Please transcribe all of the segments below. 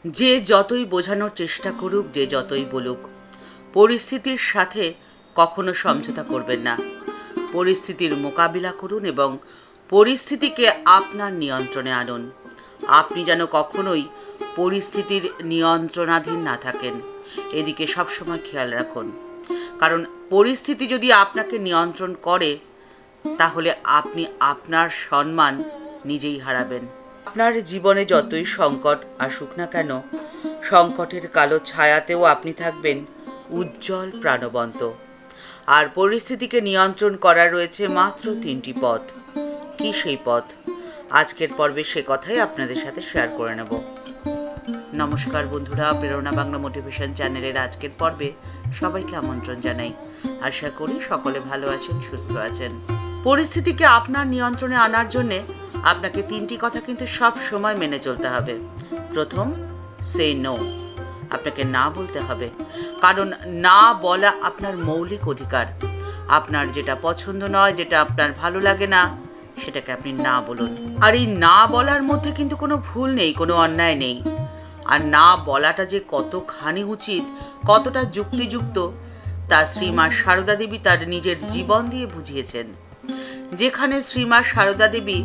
যে যতই বোঝানোর চেষ্টা করুক, যে যতই বলুক, পরিস্থিতির সাথে কখনো সমঝোতা করবেন না। পরিস্থিতির মোকাবিলা করুন এবং পরিস্থিতিকে আপনার নিয়ন্ত্রণে আনুন। আপনি যেন কখনোই পরিস্থিতির নিয়ন্ত্রণাধীন না থাকেন, এদিকে সবসময় খেয়াল রাখুন। কারণ পরিস্থিতি যদি আপনাকে নিয়ন্ত্রণ করে, তাহলে আপনি আপনার সম্মান নিজেই হারাবেন। আপনার জীবনে যতই সংকট আসুক না কেন, সংকটের কালো ছায়াতেও আপনি থাকবেন উজ্জ্বল প্রাণবন্ত। আর পরিস্থিতিকে নিয়ন্ত্রণ করার রয়েছে মাত্র 3টি পথ। কি সেই পথ? আজকের পর্বে সে কথাই আপনাদের সাথে শেয়ার করে নেব। নমস্কার বন্ধুরা, প্রেরণা বাংলা মোটিভেশন চ্যানেলের আজকের পর্বে সবাইকে আমন্ত্রণ জানাই। আশা করি সকলে ভালো আছেন, সুস্থ আছেন। পরিস্থিতিকে আপনার নিয়ন্ত্রণে আনার জন্যে আপনাকে 3টি কথা কিন্তু সব সময় মেনে চলতে হবে। প্রথম, সে নো। আপনাকে না বলতে হবে, কারণ না বলা আপনার মৌলিক অধিকার। আপনার যেটা পছন্দ নয়, যেটা আপনার ভালো লাগে না, সেটাকে আপনি না বলুন। আর এই না বলার মধ্যে কিন্তু কোনো ভুল নেই, কোনো অন্যায় নেই। আর না বলাটা যে কতখানি উচিত, কতটা যুক্তিযুক্ত, তা শ্রীমা সারদা দেবী তার নিজের জীবন দিয়ে বুঝিয়েছেন। যেখানে শ্রীমা সারদা দেবী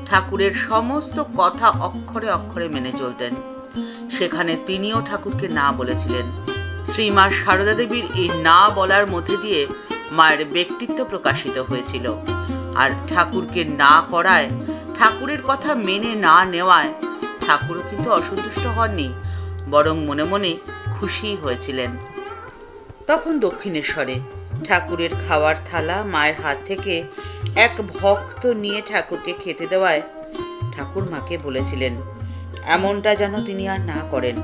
ঠাকুরের সমস্ত কথা অক্ষরে অক্ষরে মেনে চলতেন, সেখানে তিনিও ঠাকুরকে না বলেছিলেন। শ্রীমা সারদা দেবীর এই না বলার মধ্যে দিয়ে মায়ের ব্যক্তিত্ব প্রকাশিত হয়েছিল। আর ঠাকুরকে না করায়, ঠাকুরের কথা মেনে না নেওয়ায় ঠাকুরও কিন্তু অসন্তুষ্ট হননি, বরং মনে মনে খুশি হয়েছিলেন। তখন দক্ষিণেশ্বরে ঠাকুরের খাওয়ার থালা মায়ের হাত থেকে এক ভক্ত নিয়ে ঠাকুরকে খেতে দেওয়ায় ঠাকুর মাকে বলেছিলেন এমনটা যেন তিনি আর না করেন।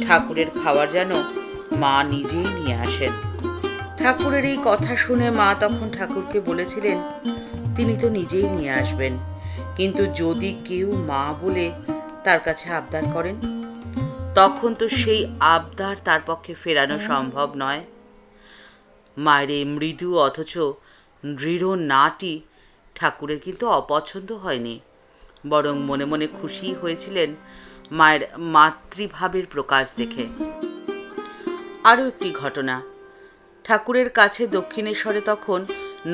ঠাকুরের খাবার যেন মা নিজেই নিয়ে আসেন। ঠাকুরের এই কথা শুনে মা তখন ঠাকুরকে বলেছিলেন তিনি তো নিজেই নিয়ে আসবেন, কিন্তু যদি কেউ মা বলে তার কাছে আবদার করেন, তখন তো সেই আবদার তার পক্ষে ফেরানো সম্ভব নয়। মায়ের এই মৃদু অথচ দৃঢ় নাটি ঠাকুরের কিন্তু অপছন্দ হয়নি, বরং মনে মনে খুশি হয়েছিলেন মায়ের মাতৃভাবের প্রকাশ দেখে। আরও একটি ঘটনা, ঠাকুরের কাছে দক্ষিণেশ্বরে তখন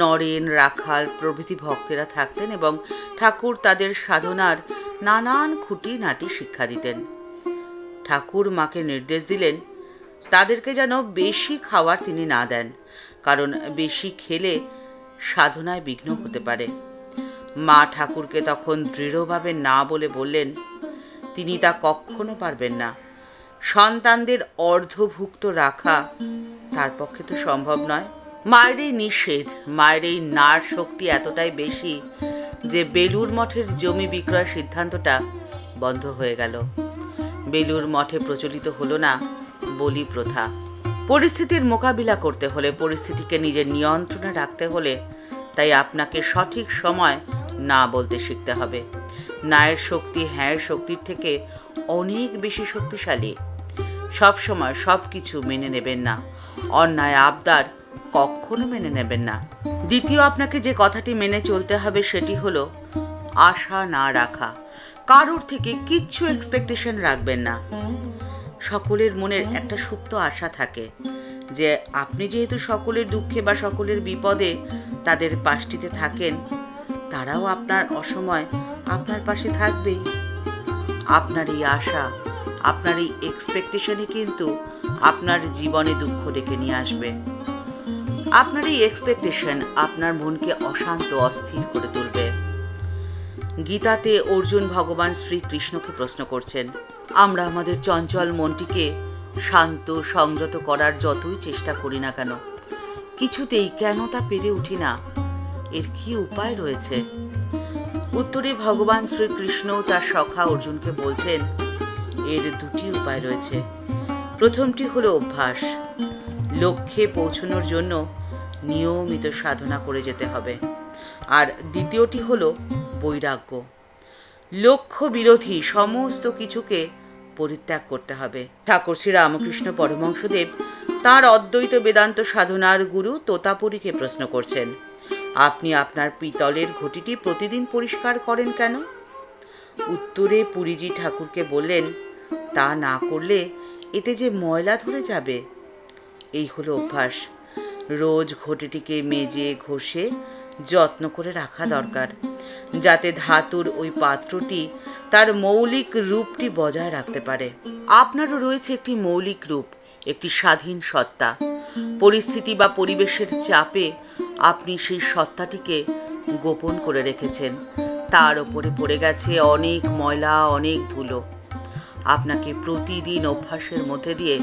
নরেন, রাখাল প্রভৃতি ভক্তেরা থাকতেন এবং ঠাকুর তাদের সাধনার নানান খুঁটিনাটি শিক্ষা দিতেন। ঠাকুর মাকে নির্দেশ দিলেন তাদেরকে যেন বেশি খাবার তিনি না দেন, কারণ বেশি খেলে সাধনায় বিঘ্ন হতে পারে। মা ঠাকুরকে তখন দৃঢ়ভাবে না বলে বললেন তিনি তা কখনো পারবেন না। সন্তানদের অর্ধভুক্ত রাখা তার পক্ষে তো সম্ভব নয়। মায়ের এই নিষেধ, মায়ের এই নার শক্তি এতটাই বেশি যে বেলুর মঠের জমি বিক্রয় সিদ্ধান্তটা বন্ধ হয়ে গেল। বেলুর মঠে প্রচলিত হলো না বলি প্রথা। পরিস্থিতির মোকাবিলা করতে হলে, পরিস্থিতিকে নিজের নিয়ন্ত্রণে রাখতে হলে, তাই আপনাকে সঠিক সময় না বলতে শিখতে হবে। নায়ের শক্তি হ্যাঁর শক্তির থেকে অনেক বেশি শক্তিশালী। সব সময় সব কিছু মেনে নেবেন না, অন্যায় আবদার কখনো মেনে নেবেন না। দ্বিতীয়, আপনাকে যে কথাটি মেনে চলতে হবে সেটি হলো আশা না রাখা। কারোর থেকে কিচ্ছু এক্সপেকটেশন রাখবেন না। সকলের মনের একটা সুপ্ত আশা থাকে যে আপনি যেহেতু সকলের দুঃখে বা সকলের বিপদে তাদের পাশটিতে থাকেন, তারাও আপনার অসময় আপনার পাশে থাকবেই। আপনার এই আশা, আপনার এই এক্সপেকটেশনই কিন্তু আপনার জীবনে দুঃখ ডেকে নিয়ে আসবে। আপনার এই এক্সপেকটেশন আপনার মনকে অশান্ত, অস্থির করে তুলবে। গীতাতে অর্জুন ভগবান শ্রীকৃষ্ণকে প্রশ্ন করছেন, আমরা আমাদের চঞ্চল মনটিকে শান্ত, সংযত করার যতই চেষ্টা করি না কেন, কিছুতেই কেন তা পেরে উঠি না, এর কি উপায় রয়েছে? উত্তরে ভগবান শ্রীকৃষ্ণ তার সখা অর্জুনকে বলছেন এর 2টি উপায় রয়েছে। প্রথমটি হলো অভ্যাস। লক্ষ্যে পৌঁছানোর জন্য নিয়মিত সাধনা করে যেতে হবে। আর দ্বিতীয়টি হলো বৈরাগ্য। লক্ষ্য বিরোধী সমস্ত কিছুকে পরিত্যাগ করতে হবে। ঠাকুর শ্রী রামকৃষ্ণ পরমহংসদেব তাঁর অদ্বৈত বেদান্ত সাধনার গুরু তোতাপুরীকে প্রশ্ন করছেন, আপনি আপনার পিতলের ঘটিটি প্রতিদিন পরিষ্কার করেন কেন? উত্তরে পুরীজি ঠাকুরকে বললেন, তা না করলে এতে যে ময়লা ধরে যাবে। এই হলো অভ্যাস। রোজ ঘটিটিকে মেজে ঘষে যত্ন করে রাখা দরকার, যাতে ধাতুর ওই পাত্রটি তার মৌলিক রূপটি বজায় রাখতে পারে। আপনারও রয়েছে একটি মৌলিক রূপ, একটি স্বাধীন সত্তা। পরিস্থিতি বা পরিবেশের চাপে আপনি সেই সত্তাটিকে গোপন করে রেখেছেন। তার ওপরে পড়ে গেছে অনেক ময়লা, অনেক ধুলো। আপনাকে প্রতিদিন অভ্যাসের মধ্যে দিয়ে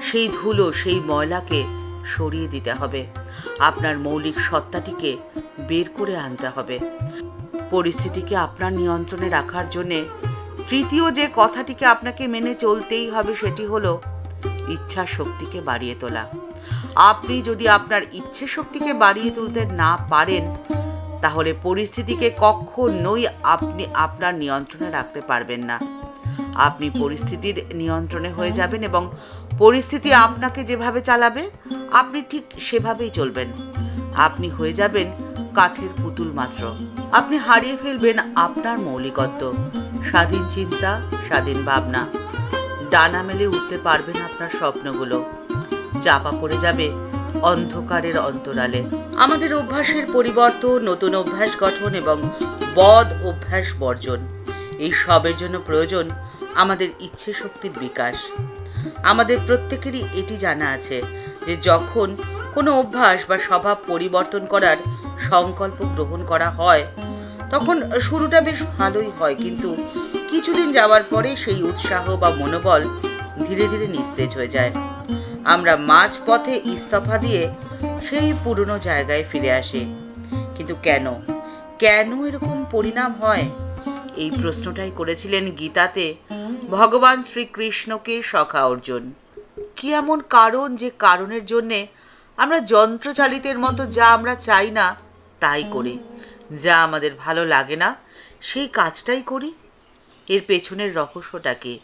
সেই ধুলো, সেই ময়লাকে সরিয়ে দিতে হবে। আপনার মৌলিক সত্তাটিকে বের করে আনতে হবে। পরিস্থিতিকে আপনার নিয়ন্ত্রণে রাখার জন্যে তৃতীয় যে কথাটিকে আপনাকে মেনে চলতেই হবে সেটি হলো ইচ্ছা শক্তিকে বাড়িয়ে তোলা। আপনি যদি আপনার ইচ্ছে শক্তিকে বাড়িয়ে তুলতে না পারেন, তাহলে পরিস্থিতিকে কখনোই আপনি আপনার নিয়ন্ত্রণে রাখতে পারবেন না। আপনি পরিস্থিতির নিয়ন্ত্রণে হয়ে যাবেন এবং পরিস্থিতি আপনাকে যেভাবে চালাবে আপনি ঠিক সেভাবেই চলবেন। আপনি হয়ে যাবেন কাঠের পুতুল মাত্র। আপনি হারিয়ে ফেলবেন আপনার মৌলিকত্ব, স্বাধীন চিন্তা, স্বাধীন ভাবনা। ডানা মেলে উঠতে পারবেন আপনার স্বপ্নগুলো। চাপা পড়ে যাবে অন্ধকারের অন্তরালে। আমাদের অভ্যাসের পরিবর্তন, নতুন অভ্যাস গঠন এবং বদ অভ্যাস বর্জন, এই সবের জন্য প্রয়োজন আমাদের ইচ্ছে শক্তির বিকাশ। আমাদের প্রত্যেকেরই এটি জানা আছে যে যখন কোনো অভ্যাস বা স্বভাব পরিবর্তন করার সংকল্প গ্রহণ করা হয়, তখন শুরুটা বেশ ভালোই হয়, কিন্তু কিছুদিন যাওয়ার পরে সেই উৎসাহ বা মনোবল ধীরে ধীরে নিস্তেজ হয়ে যায়। আমরা মাঝপথে ইস্তফা দিয়ে সেই পুরনো জায়গায় ফিরে আসি। কিন্তু কেন এরকম পরিণাম হয়? এই প্রশ্নটাই করেছিলেন গীতাতে ভগবান শ্রীকৃষ্ণকে সখা অর্জুন। কি এমন কারণ যে কারণের জন্যে আমরা যন্ত্রচালিতের মতো যা আমরা চাই না তাই করি, যা আমাদের ভালো লাগে না সেই কাজটাই করি? এর পেছনের রহস্যটা কি?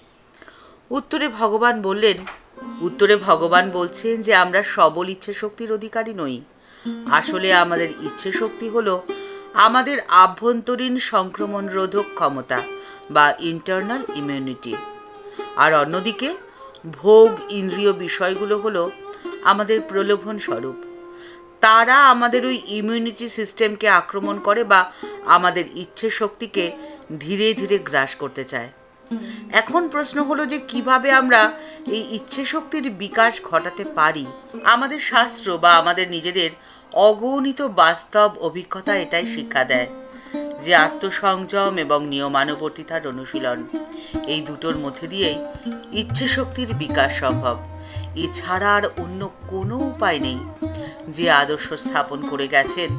উত্তরে ভগবান বলছেন যে আমরা সবল ইচ্ছে শক্তির অধিকারী নই। আসলে আমাদের ইচ্ছে শক্তি হলো আমাদের আভ্যন্তরীণ সংক্রমণ রোধক ক্ষমতা বা ইন্টারনাল ইমিউনিটি। আর অন্যদিকে ভোগ ইন্দ্রিয় বিষয়গুলো হলো আমাদের প্রলোভন স্বরূপ। তারা আমাদের ওই ইমিউনিটি সিস্টেমকে আক্রমণ করে বা আমাদের ইচ্ছে শক্তিকে ধীরে ধীরে গ্রাস করতে চায়। এখন প্রশ্ন হলো যে কিভাবে আমরা এই ইচ্ছে শক্তির বিকাশ ঘটাতে পারি। আমাদের শাস্ত্র বা আমাদের নিজেদের অগণিত বাস্তব অভিজ্ঞতা এটাই শিক্ষা দেয় যে আত্মসংযম এবং নিয়মানুবর্তিতার অনুশীলন, এই দুটোর মধ্যে দিয়েই ইচ্ছে শক্তির বিকাশ সম্ভব। এছাড়া আর অন্য কোনো উপায় নেই। যে আদর্শ স্থাপন করে গেছেন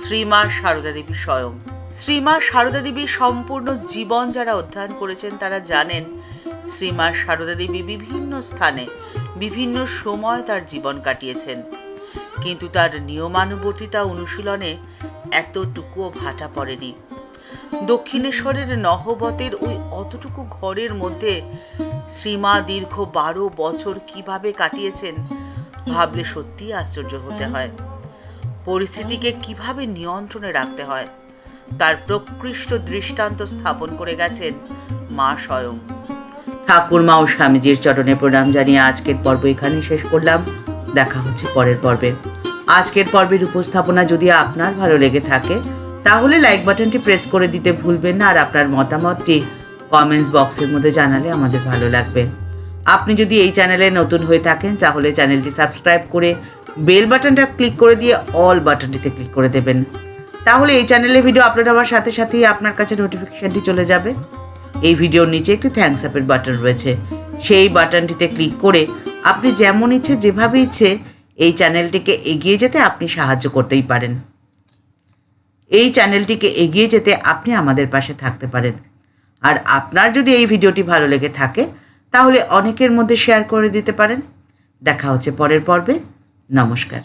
শ্রীমা সারদা দেবী স্বয়ং। শ্রীমা সারদা দেবী সম্পূর্ণ জীবন যারা অধ্যয়ন করেছেন তারা জানেন শ্রীমা সারদা দেবী বিভিন্ন স্থানে বিভিন্ন সময় তার জীবন কাটিয়েছেন, কিন্তু তার নিয়মানুবর্তিতা অনুশীলনে এতটুকুও ভাটা পড়েনি। দক্ষিণেশ্বরের নহবতের ওই অতটুকু ঘরের মধ্যে শ্রীমা দীর্ঘ 12 বছর কিভাবে কাটিয়েছেন ভাবলে সত্যি আশ্চর্য হতে হয়। পরিস্থিতিকে কিভাবে নিয়ন্ত্রণে রাখতে হয় তার প্রকৃষ্ট দৃষ্টান্ত স্থাপন করে গেছেন মা স্বয়ং। ঠাকুরমা ও স্বামীজির চরণে প্রণাম জানিয়ে আজকের পর্ব এখানেই শেষ করলাম। দেখা হচ্ছে পরের পর্বে। আজকের পর্বের উপস্থাপনা যদি আপনার ভালো লেগে থাকে তাহলে লাইক বাটনটি প্রেস করে দিতে ভুলবেন না, আর আপনার মতামতটি কমেন্টস বক্সের মধ্যে জানালে আমাদের ভালো লাগবে। আপনি যদি এই চ্যানেলে নতুন হয়ে থাকেন তাহলে চ্যানেলটি সাবস্ক্রাইব করে বেল বাটনটা ক্লিক করে দিয়ে অল বাটনটিতে ক্লিক করে দেবেন। তাহলে এই চ্যানেলে ভিডিও আপলোড হওয়ার সাথে সাথেই আপনার কাছে নোটিফিকেশনটি চলে যাবে। এই ভিডিওর নিচে একটি থ্যাঙ্কস আপের বাটন রয়েছে, সেই বাটনটিতে ক্লিক করে আপনি যেমন ইচ্ছে যেভাবে ইচ্ছে এই চ্যানেলটিকে এগিয়ে যেতে আপনি সাহায্য করতেই পারেন। এই চ্যানেলটিকে এগিয়ে যেতে আপনি আমাদের পাশে থাকতে পারেন। আর আপনার যদি এই ভিডিওটি ভালো লেগে থাকে তাহলে অনেকের মধ্যে শেয়ার করে দিতে পারেন। দেখা হচ্ছে পরের পর্বে। নমস্কার।